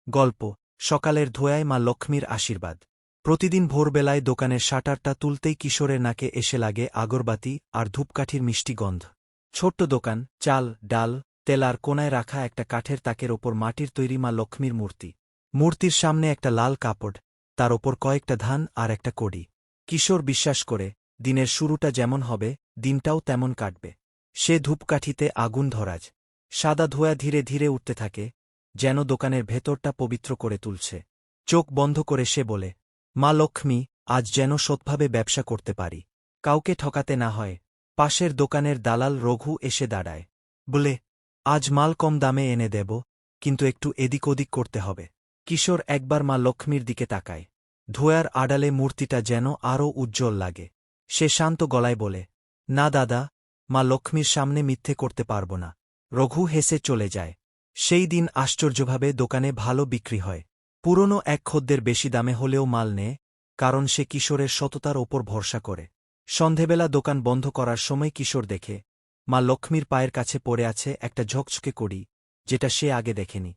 গল্প সকালের ধোঁয়ায় মা লক্ষ্মীর আশীর্বাদ। প্রতিদিন ভোরবেলায় দোকানের শাটারটা তুলতেই কিশোরের নাকে এসে লাগে আগরবাতি আর ধূপকাঠির মিষ্টি গন্ধ। ছোট্ট দোকান, চাল, ডাল, তেল আর কোনায় রাখা একটা কাঠের তাকের ওপর মাটির তৈরি মা লক্ষ্মীর মূর্তি। মূর্তির সামনে একটা লাল কাপড়, তার ওপর কয়েকটা ধান আর একটা কড়ি। কিশোর বিশ্বাস করে, দিনের শুরুটা যেমন হবে, দিনটাও তেমন কাটবে। সে ধূপকাঠিতে আগুন ধরাজ। সাদা ধোঁয়া ধীরে ধীরে উঠতে থাকে, যেন দোকানের ভেতরটা পবিত্র করে তুলছে। চোখ বন্ধ করে সে বলে, মা লক্ষ্মী, আজ যেন সৎভাবে ব্যবসা করতে পারি, কাউকে ঠকাতে না হয়। পাশের দোকানের দালাল রঘু এসে দাঁড়ায়। বলে, আজ মাল কম দামে এনে দেব, কিন্তু একটু এদিক ওদিক করতে হবে। কিশোর একবার মা লক্ষ্মীর দিকে তাকায়। ধোঁয়ার আড়ালে মূর্তিটা যেন আরও উজ্জ্বল লাগে। সে শান্ত গলায় বলে, না দাদা, মা লক্ষ্মীর সামনে মিথ্যে করতে পারব না। রঘু হেসে চলে যায়। সেই দিন আশ্চর্যভাবে দোকানে ভালো বিক্রি হয়। পুরনো এক খদ্দের বেশি দামে হলেও মাল নেয়, কারণ সে কিশোরের সততার ওপর ভরসা করে। সন্ধেবেলা দোকান বন্ধ করার সময় কিশোর দেখে, মা লক্ষ্মীর পায়ের কাছে পড়ে আছে একটা ঝকঝকে কড়ি, যেটা সে আগে দেখেনি।